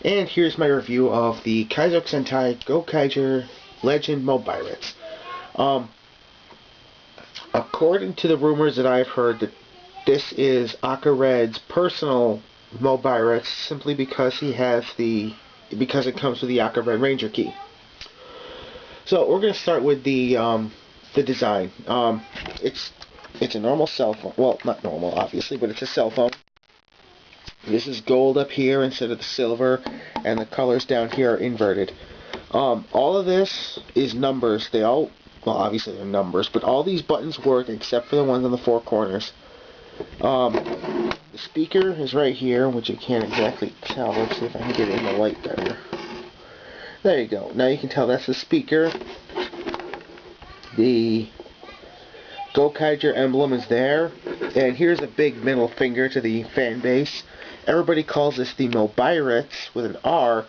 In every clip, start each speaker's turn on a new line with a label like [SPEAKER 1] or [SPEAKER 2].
[SPEAKER 1] And here's my review of the Kaizoku Sentai Gokaiger Legend Mobirates. According to the rumors that I've heard, that this is Akared's personal Mobirates simply because because it comes with the Akared Ranger key. So we're going to start with the design. It's a normal cell phone. Well, not normal, obviously, but it's a cell phone. This is gold up here instead of the silver, and the colors down here are inverted. All of this is numbers. Well, obviously they're numbers, but all these buttons work except for the ones on the four corners. The speaker is right here, which you can't exactly tell. Let's see if I can get it in the light better. There you go. Now you can tell that's the speaker. The Gokaiger emblem is there, and here's a big middle finger to the fan base. Everybody calls this the Mobirates with an R,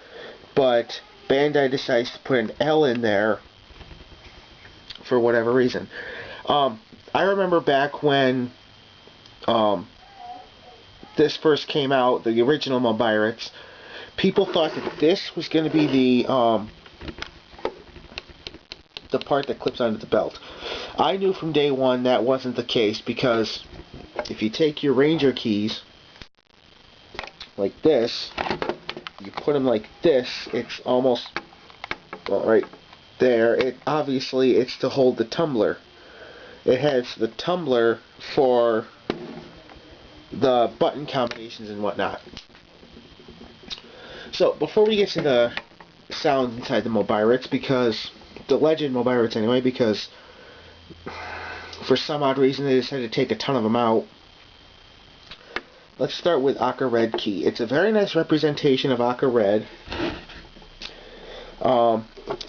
[SPEAKER 1] but Bandai decides to put an L in there for whatever reason. I remember back when this first came out, the original Mobirates, people thought that this was going to be the part that clips onto the belt. I knew from day one that wasn't the case, because if you take your Ranger keys like this, you put them like this, it's almost, well, right there, obviously it's to hold the tumbler. It has the tumbler for the button combinations and whatnot. So before we get to the sound inside the Mobirates, because the Legend Mobirates anyway, because for some odd reason they decided to take a ton of them out. Let's start with Akared key. It's a very nice representation of Akared.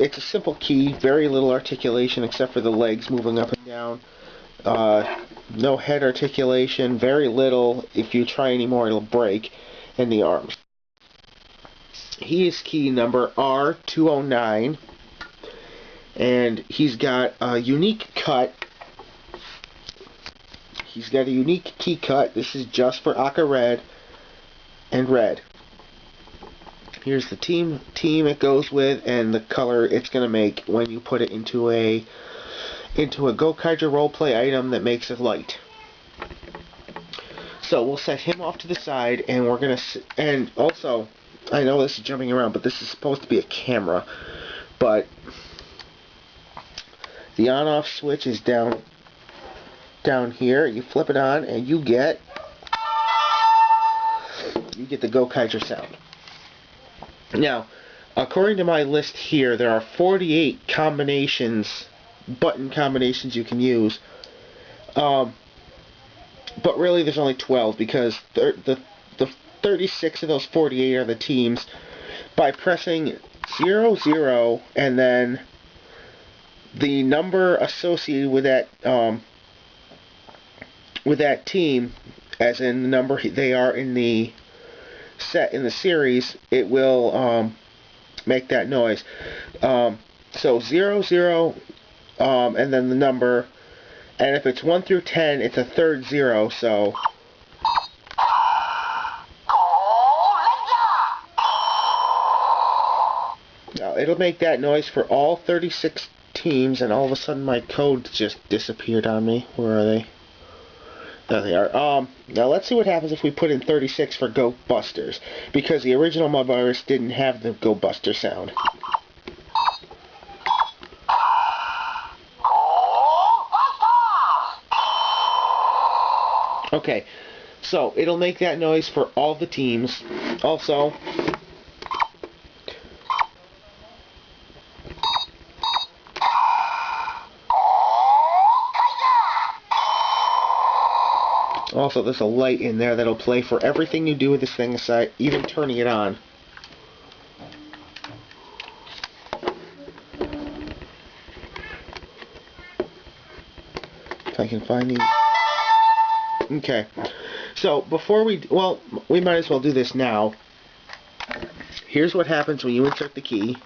[SPEAKER 1] It's a simple key, very little articulation except for the legs moving up and down. No head articulation, very little. If you try any more, it'll break. And the arms. He is key number R209, and he's got a unique cut. He's got a unique key cut. This is just for Akared and red. Here's the team it goes with, and the color it's going to make when you put it into a Gokaiger roleplay item that makes it light. So we'll set him off to the side, and we're going to, and also, I know this is jumping around, but this is supposed to be a camera, but the on-off switch is down here. You flip it on, and you get the Gokaiger sound. Now, according to my list here, there are 48 button combinations you can use, but really there's only 12, because the 36 of those 48 are the teams. By pressing 00 and then the number associated with that team, as in the number they are in the set in the series, it will make that noise. So 00 and then the number, and if it's 1 through 10, it's a third 0. So now it'll make that noise for all 36 teams, and all of a sudden my codes just disappeared on me. Where are they? There they are. Now let's see what happens if we put in 36 for Go Busters, because the original Mobirates didn't have the Go Buster sound. Okay, so it'll make that noise for all the teams. Also, there's a light in there that'll play for everything you do with this thing, aside even turning it on. If I can find these. Okay, so before we might as well do this now. Here's what happens when you insert the key.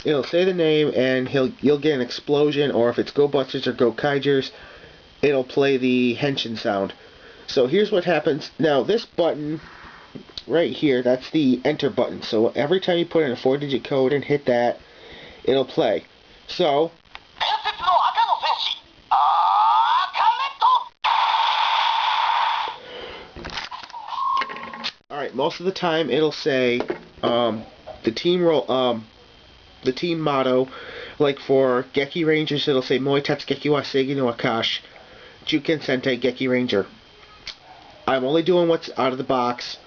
[SPEAKER 1] It'll say the name, and you'll get an explosion, or if it's Go Busters or Go Kaigers, it'll play the henshin sound. So here's what happens. Now this button right here, that's the enter button. So every time you put in a 4-digit code and hit that, it'll play. So alright, most of the time it'll say the team motto. Like for Geki Rangers, it'll say Moi Tatsugeki wa Seigi no Akash, Juken Sentai Geki Ranger. I'm only doing what's out of the box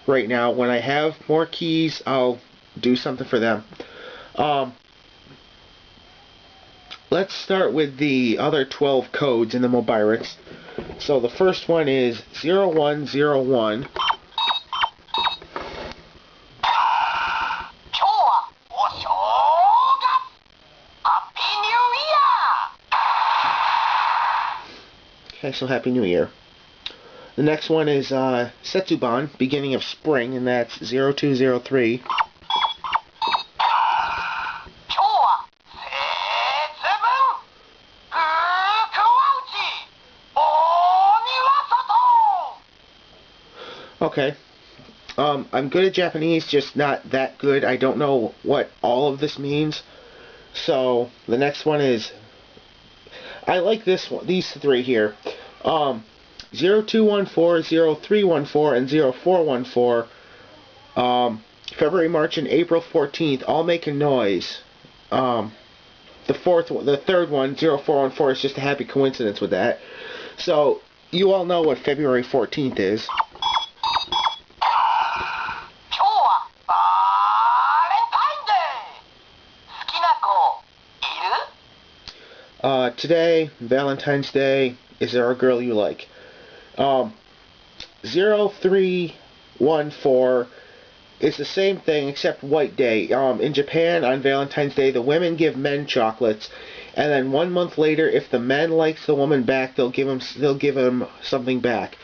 [SPEAKER 1] right now. When I have more keys, I'll do something for them. Let's start with the other 12 codes in the Mobirates. So the first one is 0101. Okay, so Happy New Year. The next one is Setsuban, beginning of spring, and that's 0203. Okay. I'm good at Japanese, just not that good. I don't know what all of this means. So the next one is, I like this one, these three here. 0214, 0314, and 0414. February, March, and April 14th, all making noise. The third one, 0414, is just a happy coincidence with that. So you all know what February 14th is. Today, Valentine's Day, is there a girl you like? 0314 is the same thing except White Day. In Japan, on Valentine's Day, the women give men chocolates, and then 1 month later, if the men likes the woman back, they'll give him something back.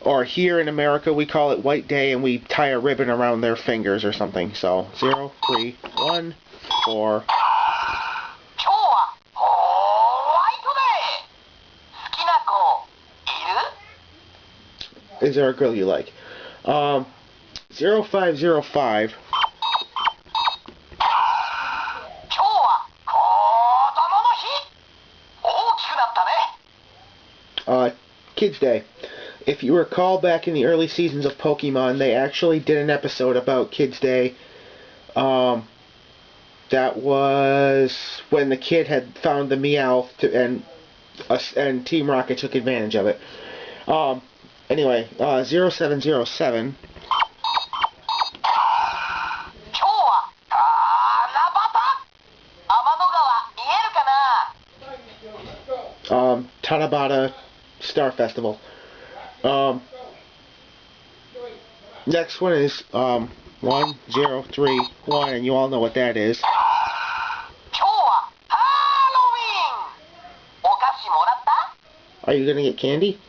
[SPEAKER 1] Or here in America, we call it White Day, and we tie a ribbon around their fingers or something. So 0314. Is there a girl you like? 0505. Kids Day. If you recall, back in the early seasons of Pokemon, they actually did an episode about Kids Day. That was when the kid had found the Meowth, and Team Rocket took advantage of it. Anyway, 0707. Tanabata Star Festival. Next one is 1031, and you all know what that is. Are you gonna get candy?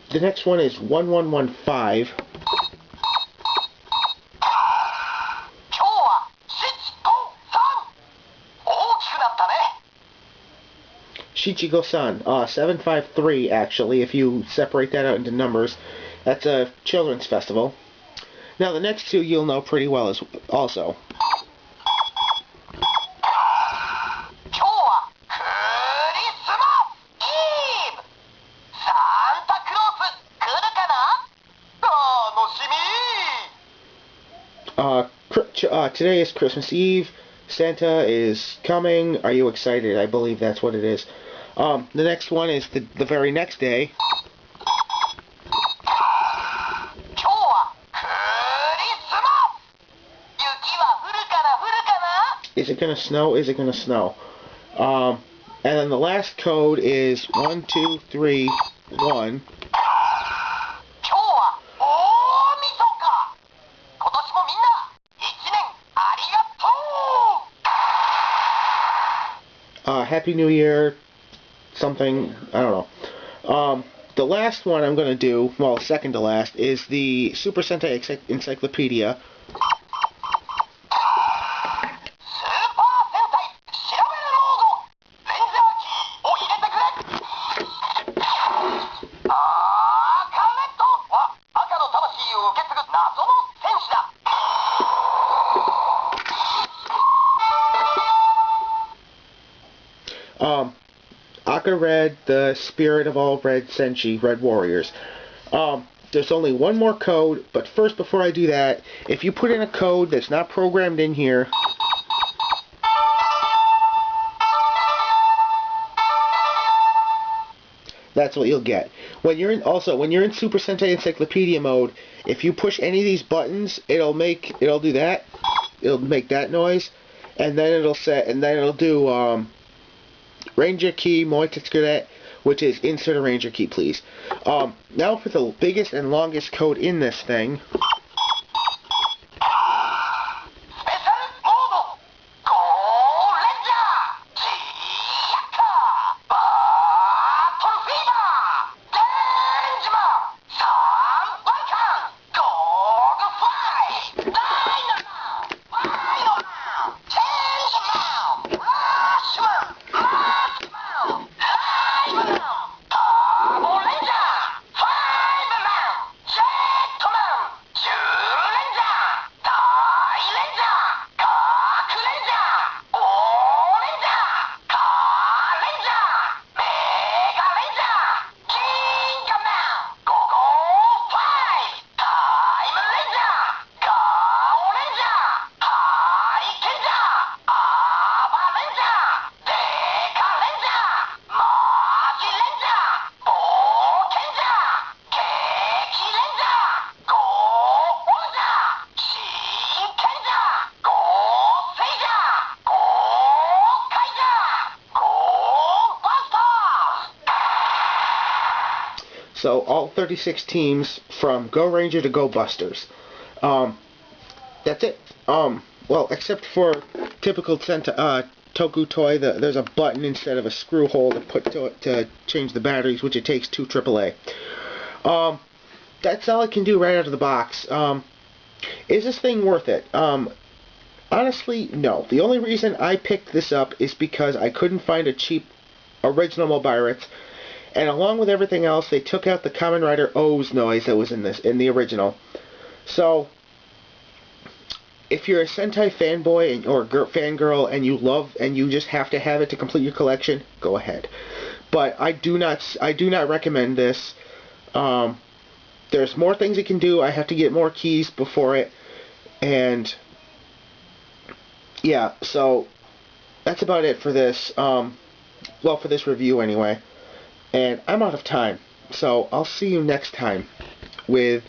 [SPEAKER 1] The next one is 1115. Shichigo-san, 753 actually, if you separate that out into numbers. That's a children's festival. Now the next two you'll know pretty well as also. Today is Christmas Eve. Santa is coming. Are you excited? I believe that's what it is. The next one is the very next day. Is it gonna snow? Is it gonna snow? And then the last code is 1231. Happy New Year, something, I don't know. The last one I'm going to do, well, second to last, is the Super Sentai Encyclopedia. Aka Red, the spirit of all red Senshi, red warriors. There's only one more code, but first, before I do that, if you put in a code that's not programmed in here, that's what you'll get. When you're in Super Sentai Encyclopedia mode, if you push any of these buttons, it'll make that noise, and then it'll do Ranger key Moitetsukuret, which is insert a Ranger key, please. Now for the biggest and longest code in this thing. So all 36 teams from Go Ranger to Go Busters. That's it. Well, except for typical Toku Toy, there's a button instead of a screw hole to change the batteries, which it takes 2 AAA. That's all I can do right out of the box. Is this thing worth it? Honestly, no. The only reason I picked this up is because I couldn't find a cheap original Mobirates. And along with everything else, they took out the Kamen Rider O's noise that was in the original. So, if you're a Sentai fanboy or fangirl and you just have to have it to complete your collection, go ahead. But I do not recommend this. There's more things it can do. I have to get more keys before it, and yeah. So that's about it for this. Well, for this review anyway. And I'm out of time, so I'll see you next time with